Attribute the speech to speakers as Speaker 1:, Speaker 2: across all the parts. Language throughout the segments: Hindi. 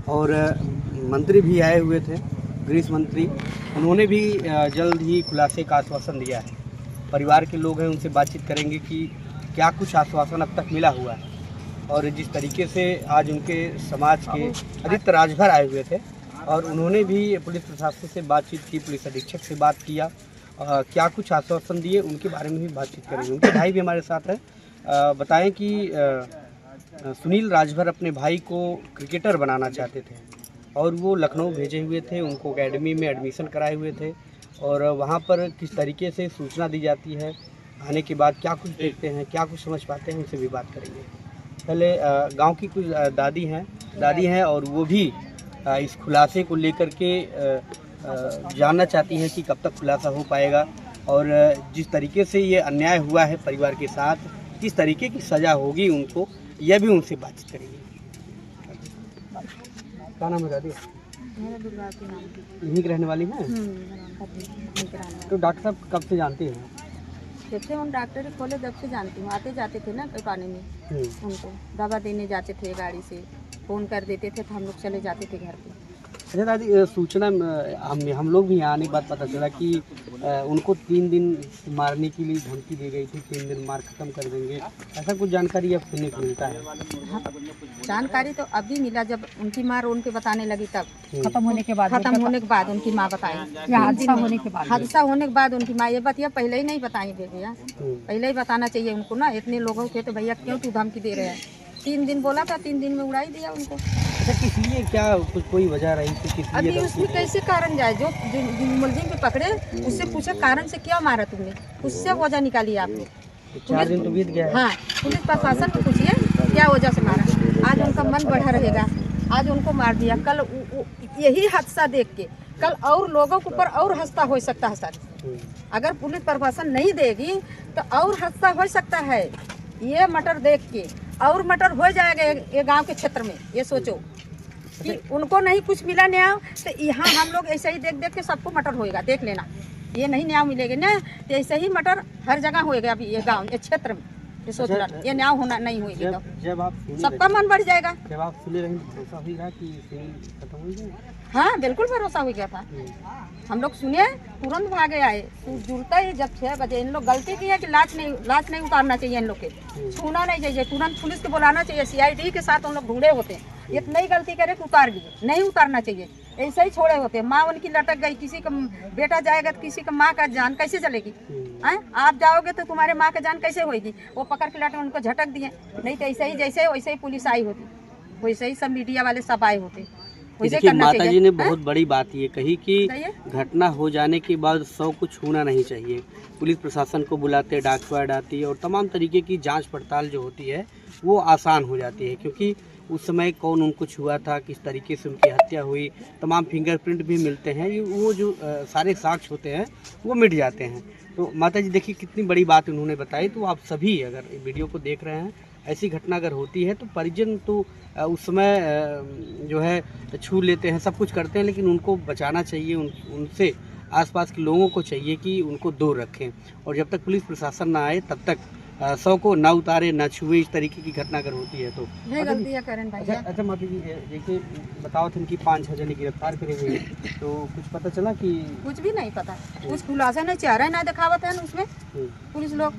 Speaker 1: और मंत्री भी आए हुए थे, गृह मंत्री, उन्होंने भी जल्द ही खुलासे का आश्वासन दिया है। परिवार के लोग हैं, उनसे बातचीत करेंगे कि क्या कुछ आश्वासन अब तक मिला हुआ है। और जिस तरीके से आज उनके समाज के आदित्य राजभर आए हुए थे और उन्होंने भी पुलिस प्रशासन से बातचीत की, पुलिस अधीक्षक से बात किया, क्या कुछ आश्वासन दिए उनके बारे में भी बातचीत करेंगे। उनके भाई भी हमारे साथ है। बताएं कि सुनील राजभर अपने भाई को क्रिकेटर बनाना चाहते थे और वो लखनऊ भेजे हुए थे, उनको एकेडमी में एडमिशन कराए हुए थे और वहाँ पर किस तरीके से सूचना दी जाती है, आने के बाद क्या कुछ देखते हैं, क्या कुछ समझ पाते हैं, उनसे भी बात करेंगे। पहले गांव की कुछ दादी हैं और वो भी इस खुलासे को लेकर के जानना चाहती हैं कि कब तक खुलासा हो पाएगा और जिस तरीके से ये अन्याय हुआ है परिवार के साथ, किस तरीके की सज़ा होगी उनको, यह भी उनसे बातचीत करेंगे। क्या नाम है दादी? यहीं की रहने वाली हैं? तो डॉक्टर साहब कब से जानते हैं?
Speaker 2: जब से हम डॉक्टर खोले तब से जानती हूँ, आते जाते थे ना पानी में, उनको दवा देने जाते थे, गाड़ी से फ़ोन कर देते थे तो हम लोग चले जाते थे घर पे।
Speaker 1: अच्छा दादी, सूचना हम लोग भी यहाँ आने के बाद पता चला कि उनको 3 दिन मारने के लिए धमकी दी गई थी, 3 दिन मार खत्म कर देंगे, ऐसा कुछ जानकारी अब सुनने को मिलता है?
Speaker 2: हाँ, जानकारी तो अभी मिला जब उनकी माँ उनके बताने लगी, तब
Speaker 3: खत्म होने के बाद
Speaker 2: उनकी माँ बताई, हादसा होने के बाद उनकी माँ ये बतिया पहले ही नहीं बताई भैया, पहले ही बताना चाहिए उनको ना। इतने लोगों के तो भैया क्यों तू धमकी दे रहे हैं? 3 दिन बोला था, 3 दिन में उड़ा ही दिया उनको।
Speaker 1: अच्छा, किस लिए, क्या कुछ कोई वजह रही थी? किस लिए?
Speaker 2: अभी उसमें कैसे कारण जाए, जो मुलजिम पे पकड़े उससे पूछे कारण से क्या मारा तुमने, उससे वजह निकाली आपने।
Speaker 1: 4 दिन तो बीत गया है।
Speaker 2: हाँ, पुलिस प्रशासन को पूछिए क्या वजह से मारा। आज उनका मन बढ़ा रहेगा, आज उनको मार दिया, कल यही हादसा देख के कल और लोगों के ऊपर और हादसा हो सकता है सर। अगर पुलिस प्रशासन नहीं देगी तो और हादसा हो सकता है। ये मटर देख के और मटर हो जाएगा ये गांव के क्षेत्र में। ये सोचो कि उनको नहीं कुछ मिला न्याय, तो यहाँ हम लोग ऐसे ही देख देख के सबको मटर होएगा, देख लेना। ये नहीं न्याय मिलेगा ना, तो ऐसे ही मटर हर जगह होएगा अभी ये गांव, ये क्षेत्र में। ये सोच रहा ये न्याय होना नहीं होएगी तो
Speaker 1: जब आप
Speaker 2: सबका मन बढ़ जाएगा।
Speaker 1: जब आप सुने रहे भरोसा हुआ कि खत्म हो जाएगा?
Speaker 2: हाँ, बिल्कुल भरोसा हो गया था। हम लोग सुने, तुरंत भागे आए। जुड़ता ही जब 6 बजे इन लोग गलती की है कि लाश नहीं उतारना चाहिए, इन लोग के छूना नहीं चाहिए, तुरंत पुलिस को बुलाना चाहिए। CID के साथ हम लोग ढूंढे होते हैं, इतना ही गलती करे कि उतार दिए, नहीं उतारना चाहिए, ऐसे ही छोड़े होते। माँ उनकी लटक गई, किसी का बेटा जाएगा तो किसी का माँ का जान कैसे चलेगी? आप जाओगे तो तुम्हारे माँ का जान कैसे होगी? वो पकड़ के लाटे उनको झटक दिए, नहीं तो ऐसे ही जैसे वैसे ही पुलिस आई होती, वैसे ही सब मीडिया वाले सब आए होते।
Speaker 1: देखिए, माता जी ने बहुत बड़ी बात ये कही कि घटना हो जाने के बाद 100 को छूना नहीं चाहिए। पुलिस प्रशासन को बुलाते, डाक स्क्वाड आती है और तमाम तरीके की जांच पड़ताल जो होती है वो आसान हो जाती है, क्योंकि उस समय कौन उनको छुआ था, किस तरीके से उनकी हत्या हुई, तमाम फिंगरप्रिंट भी मिलते हैं, वो जो सारे साक्ष्य होते हैं वो मिट जाते हैं। तो माता जी देखिए कितनी बड़ी बात उन्होंने बताई। तो आप सभी अगर वीडियो को देख रहे हैं, ऐसी घटना अगर होती है तो परिजन तो उस समय जो है छू लेते हैं, सब कुछ करते हैं, लेकिन उनको बचाना चाहिए। उनसे आसपास के लोगों को चाहिए कि उनको दूर रखें और जब तक पुलिस प्रशासन ना आए तब तक 100 को ना उतारे, ना छुए। इस तरीके की घटना अगर होती है तो अच्छा माता जी देखिए, बताओ थे कि 5-6 जने गिरफ्तार करे हुए, तो कुछ पता चला कि? कुछ
Speaker 2: भी नहीं पता, कुछ खुलासा नहीं, चेहरा ना दिखावत है उसमें पुलिस लोग,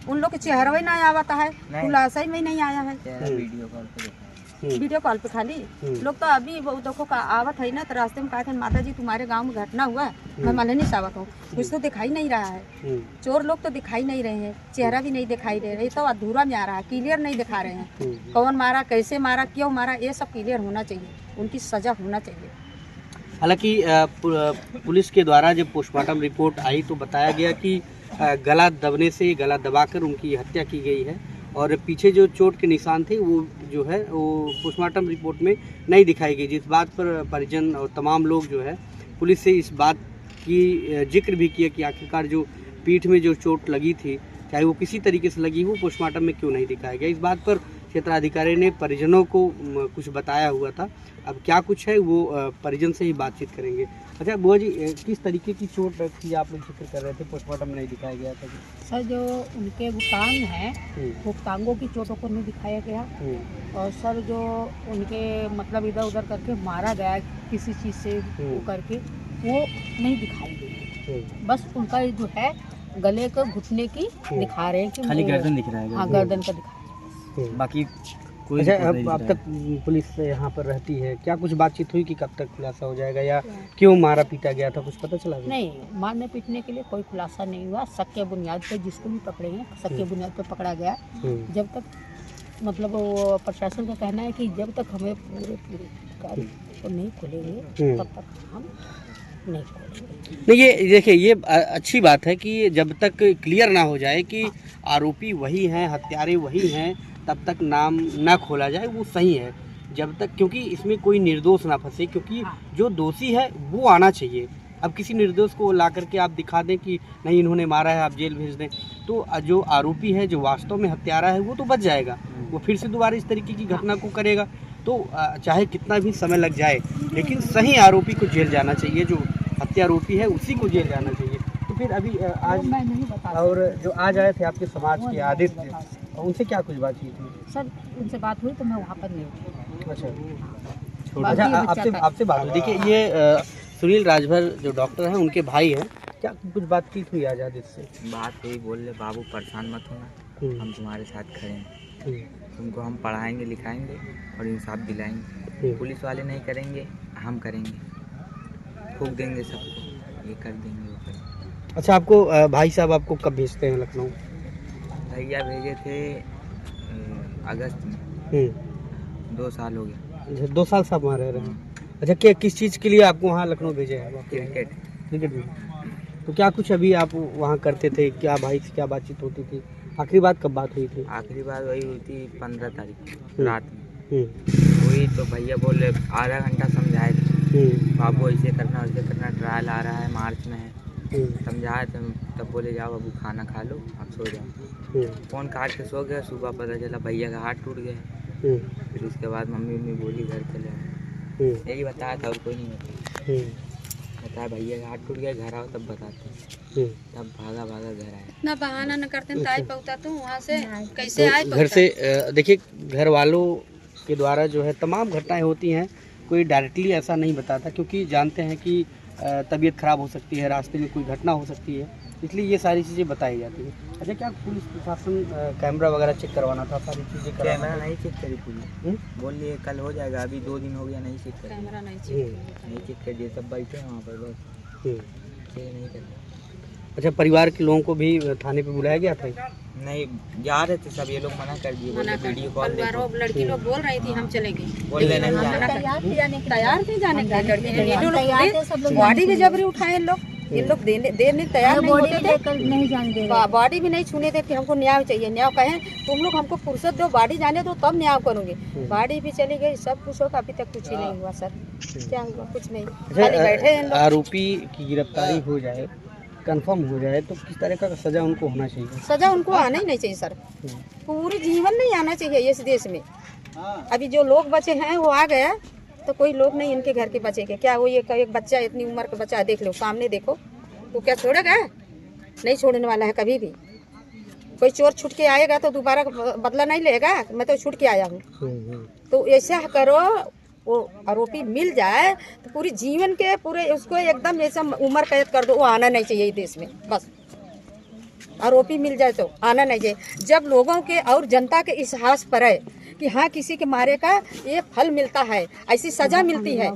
Speaker 2: उन लोग के चेहरा ही ना आवता है, खुलासा ही में नहीं आया है। वीडियो कॉल पे खाली लोग तो अभी देखो का आवत है ना, तो रास्ते में कहा था माता जी तुम्हारे गांव में घटना हुआ है, मैं मलहनी से आवत हूँ, कुछ तो दिखाई नहीं रहा है, चोर लोग तो दिखाई नहीं रहे हैं, चेहरा भी नहीं दिखाई दे रहे, तो अधूरा में आ रहा है, क्लियर नहीं दिखा रहे हैं कौन मारा, कैसे मारा, क्यों मारा, ये सब क्लियर होना चाहिए, उनकी सजा होना चाहिए।
Speaker 1: हालांकि पुलिस के द्वारा जब पोस्टमार्टम रिपोर्ट आई तो बताया गया कि गला दबने से, गला दबाकर उनकी हत्या की गई है और पीछे जो चोट के निशान थे वो जो है वो पोस्टमार्टम रिपोर्ट में नहीं दिखाई गई, जिस बात पर परिजन और तमाम लोग जो है पुलिस से इस बात की जिक्र भी किया कि आखिरकार जो पीठ में जो चोट लगी थी, चाहे वो किसी तरीके से लगी हो, पोस्टमार्टम में क्यों नहीं दिखाया गया। इस बात पर क्षेत्राधिकारी ने परिजनों को कुछ बताया हुआ था। अब क्या कुछ है वो परिजन से ही बातचीत करेंगे। अच्छा बुआ जी, किस तरीके की चोट थी आप लोग जिक्र कर रहे थे, पोस्टमार्टम नहीं दिखाया गया था?
Speaker 3: सर जो उनके टांग हैं वो टांगों की चोटों को नहीं दिखाया गया, और सर जो उनके मतलब इधर उधर करके मारा गया किसी चीज़ से वो करके वो नहीं दिखाई गई। बस उनका जो है गले को घुटने की दिखा रहे हैं कि
Speaker 4: खाली गर्दन दिख रहा है।
Speaker 3: हाँ, गर्दन का दिखा रहे हैं।
Speaker 4: बाकी कोई
Speaker 1: अच्छा,
Speaker 4: रिपोर्ट नहीं
Speaker 1: अब
Speaker 4: दिख
Speaker 1: तक
Speaker 4: रहा है।
Speaker 1: पुलिस यहाँ पर रहती है, क्या कुछ बातचीत हुई कि कब तक खुलासा हो जाएगा या क्यों मारा पीटा गया था, कुछ पता चला?
Speaker 3: नहीं, मारने पीटने के लिए कोई खुलासा नहीं हुआ। शक के बुनियाद पे जिसको भी पकड़े हैं शक के बुनियाद पे पकड़ा गया। जब तक मतलब वो प्रशासन का कहना है कि जब तक हमें पूरे कार्य को नहीं खोलेंगे तब तक हम नहीं खोलेंगे।
Speaker 1: नहीं, ये देखिए, ये अच्छी बात है कि जब तक क्लियर ना हो जाए कि आरोपी वही हैं, हत्यारे वही हैं, तब तक नाम ना खोला जाए, वो सही है। जब तक, क्योंकि इसमें कोई निर्दोष ना फंसे, क्योंकि जो दोषी है वो आना चाहिए। अब किसी निर्दोष को ला करके आप दिखा दें कि नहीं इन्होंने मारा है, आप जेल भेज दें, तो जो आरोपी है, जो वास्तव में हत्यारा है, वो तो बच जाएगा। वो फिर से दोबारा इस तरीके की घटना को करेगा। तो चाहे कितना भी समय लग जाए, लेकिन सही आरोपी को जेल जाना चाहिए, जो हत्यारोपी है उसी को जेल जाना चाहिए। तो फिर अभी आज
Speaker 3: मैं नहीं बता
Speaker 1: और जो आज आए थे आपके समाज के आदित्य, उनसे क्या कुछ बातचीत हुई?
Speaker 3: सर उनसे बात हुई तो मैं वहाँ पर नहीं थी।
Speaker 1: अच्छा,
Speaker 3: बाकी ये बच्चा था।
Speaker 1: आपसे बात हुई। देखिए, ये सुनील राजभर जो डॉक्टर हैं, उनके भाई हैं, क्या कुछ बातचीत हुई आज आदित्य से?
Speaker 5: बात हुई, बोल रहे बाबू परेशान मत होना, हम तुम्हारे साथ खड़े हैं, तुमको हम पढ़ाएंगे लिखाएंगे और इंसाफ दिलाएंगे। पुलिस वाले नहीं करेंगे, हम करेंगे, फूंक देंगे सबको, ये कर देंगे वो करेंगे।
Speaker 1: अच्छा, आपको भाई साहब आपको कब भेजते हैं लखनऊ?
Speaker 5: भैया भेजे थे अगस्त में, 2 साल हो गया।
Speaker 1: 2 साल से आप वहाँ रह रहे हैं। अच्छा, क्या किस चीज़ के लिए आपको वहाँ लखनऊ भेजे हैं?
Speaker 5: क्रिकेट
Speaker 1: में। तो क्या कुछ अभी आप वहाँ करते थे, क्या भाई से क्या बातचीत होती थी? आखिरी बात कब बात हुई थी?
Speaker 5: आखिरी बार वही हुई थी 15 तारीख रात में हुई। तो भैया बोले आधा घंटा समझाए थे, बाबू ऐसे करना वैसे करना, ट्रायल आ रहा है, मार्च में है, समझाए थे। तब बोले जाओ बाबू खाना खा लो, आप सो जाओ। फ़ोन काट के सो गया। सुबह पता चला भैया का हाथ टूट गया। फिर उसके बाद मम्मी बोली घर चले आए, यही बताया था और कोई नहीं बताया। भैया का हाथ टूट गया, घर आओ तब बताते। तब भागा घर आया।
Speaker 2: ना बहाना न करते हैं, ताई पहुँचा तो वहाँ से कैसे आए
Speaker 1: घर से देखिए, घर वालों के द्वारा जो है तमाम घटनाएं होती हैं, कोई डायरेक्टली ऐसा नहीं बताता, क्योंकि जानते हैं कि तबीयत खराब हो सकती है, रास्ते में कोई घटना हो सकती है, इसलिए ये सारी चीज़ें बताई जाती हैं। अच्छा, क्या पुलिस प्रशासन कैमरा वगैरह चेक करवाना था, सारी चीज़ें
Speaker 5: कैमरा नहीं चेक करी पुलिस, बोल लिए कल हो जाएगा, अभी 2 दिन हो गया नहीं चेक करी,
Speaker 2: कैमरा नहीं
Speaker 5: नहीं चेक कर दिए, सब बैठे हैं वहाँ पर बस चेक नहीं कर।
Speaker 1: अच्छा, परिवार के लोगों को भी थाने पे बुलाया गया था?
Speaker 5: नहीं, जा रहे थे सब, ये लोग मना कर दिए, बोले वीडियो कॉल देखो।
Speaker 2: लड़की लोग बोल रही थी हम चलेंगे,
Speaker 5: बोल रहे नहीं जाना।
Speaker 2: तैयार थे जाने के, बॉडी भी जबरी उठाए इन लोग देने तैयार नहीं होते थे,
Speaker 3: नहीं जाने दे
Speaker 2: बॉडी भी नहीं छूने थे कि हमको न्याय चाहिए। न्याय कहें तुम लोग हमको फुर्सत दो, बॉडी जाने दो तब न्याय करूँगे। बॉडी भी चली गई, सब कुछ होगा, अभी तक कुछ ही नहीं हुआ सर। क्या हुआ? कुछ नहीं, खाली बैठे हैं लोग।
Speaker 1: आरोपी की गिरफ्तारी हो जाए, कंफर्म हो जाए, तो किस तरह का सजा उनको होना चाहिए?
Speaker 2: सजा उनको आना ही नहीं चाहिए सर, पूरे जीवन नहीं आना चाहिए इस देश में। अभी जो लोग बचे हैं वो आ गया, तो कोई लोग नहीं इनके घर के बचेंगे क्या? वो ये एक बच्चा, इतनी उम्र का बच्चा, देख लो सामने देखो, वो क्या छोड़ेगा? नहीं छोड़ने वाला है कभी भी। कोई चोर छूट के आएगा तो दोबारा बदला नहीं लेगा, मैं तो छूट के आया हूँ। तो ऐसा करो, वो आरोपी मिल जाए तो पूरी जीवन के पूरे उसको एकदम ऐसा उम्र कैद कर दो, वो आना नहीं चाहिए देश में। बस आरोपी मिल जाए तो आना नहीं चाहिए। जब लोगों के और जनता के इस हास पर है कि हाँ किसी के मारे का ये फल मिलता है, ऐसी सजा मिलती है,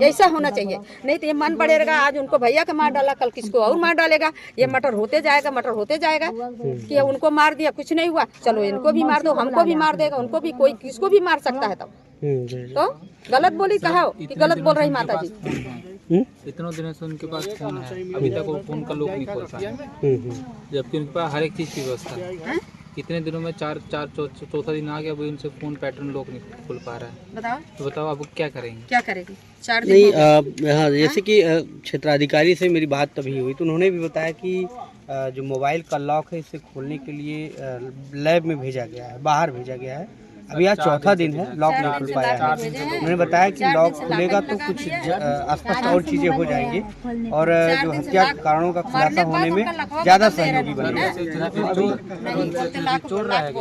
Speaker 2: ऐसा होना चाहिए। नहीं तो ये मन बढ़ेगा, आज उनको भैया का मार डाला, कल किसको और मार डालेगा, ये मटर होते जाएगा कि उनको मार दिया कुछ नहीं हुआ, चलो इनको भी मार दो, हमको भी मार देगा, उनको भी, कोई किसको भी मार सकता है। तब तो गलत बोली कहा कि गलत बोल रही माता जी।
Speaker 6: इतनों दिनों से उनके पास फोन है, अभी तक वो फोन का लॉक नहीं खोल पाया, जबकि उनके पास हर एक चीज़ की व्यवस्था है। कितने दिनों में चौथा दिन आ गया, अभी उनसे फोन पैटर्न लॉक नहीं खुल पा रहा है।
Speaker 2: बताओ
Speaker 6: तो बताओ अब क्या करेंगे?
Speaker 2: क्या करेगी? 4 दिन
Speaker 1: नहीं, हाँ, जैसे कि क्षेत्राधिकारी से मेरी बात तभी हुई तो उन्होंने भी बताया कि जो मोबाइल का लॉक है इसे खोलने के लिए लैब में भेजा गया है, बाहर भेजा गया है, अभी आज चौथा दिन है, लॉक नहीं खुल पाया है। उन्होंने बताया कि लॉक खुलेगा तो कुछ स्पष्ट और चीज़ें हो जाएंगी और जो हत्या के कारणों का खुलासा होने में ज़्यादा सहयोगी बनेगा।
Speaker 6: चोर रहा है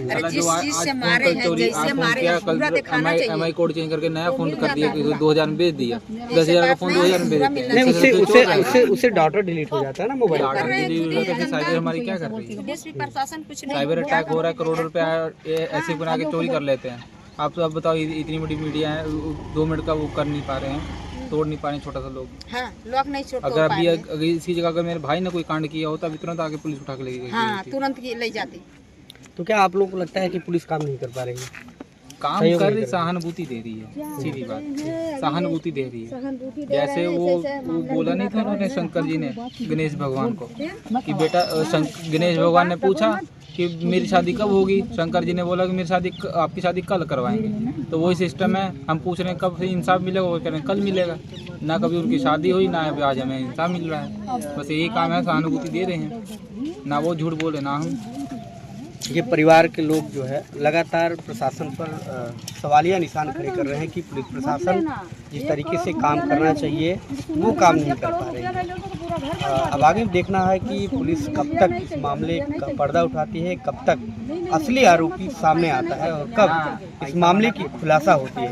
Speaker 2: अरे जिस चीज से मारे हैं, जैसे मारे हैं, पूरा दिखाना चाहिए।
Speaker 6: MI कोड चेंज करके नया फोन कर दिया कि 2000 में बेच दिया, 10,000 का फोन 2000 में बेच दिया।
Speaker 1: नहीं, उससे डाटा डिलीट हो जाता है ना मोबाइल।
Speaker 6: साइबर हमारी क्या कर रही है?
Speaker 2: पुलिस भी प्रशासन कुछ नहीं।
Speaker 6: साइबर अटैक हो रहा है, करोड़ों रुपया ऐसे बना के चोरी कर लेते हैं। आप तो अब बताओ, इतनी बड़ी मीडिया है, 2 मिनट का वो कर नहीं पा रहे हैं, तोड़ नहीं पा रहे हैं छोटा सा लोग।
Speaker 2: हाँ, लोग नहीं छोड़
Speaker 6: अगर अभी अगर इसी जगह अगर मेरे भाई ने कोई कांड किया होता, अभी तुरंत आके पुलिस उठा के ले गई।
Speaker 2: हाँ, तुरंत ले जाती।
Speaker 1: तो क्या आप लोगों को लगता है कि पुलिस काम नहीं कर पा रही है?
Speaker 6: काम कर रही, सहानुभूति दे रही है, सीधी बात, सहानुभूति दे रही है। जैसे वो बोला नहीं था उन्होंने, शंकर जी ने गणेश भगवान को कि बेटा, गणेश भगवान ने पूछा कि मेरी शादी कब होगी, शंकर जी ने बोला कि मेरी शादी, आपकी शादी कल करवाएंगे। तो वही सिस्टम है, हम पूछ रहे हैं कब से इंसाफ मिलेगा, वो कह रहे हैं कल मिलेगा। ना कभी उनकी शादी हुई, ना अभी आज हमें इंसाफ मिल रहा है। बस यही काम है, सहानुभूति दे रहे हैं, ना वो झूठ बोले ना हम।
Speaker 1: ये परिवार के लोग जो है लगातार प्रशासन पर सवालिया निशान खड़े कर रहे हैं कि पुलिस प्रशासन जिस तरीके से काम करना चाहिए वो काम नहीं कर पा रही है। अब आगे देखना है कि पुलिस कब तक इस मामले का पर्दा उठाती है, कब तक असली आरोपी सामने आता है और कब इस मामले की खुलासा होती है।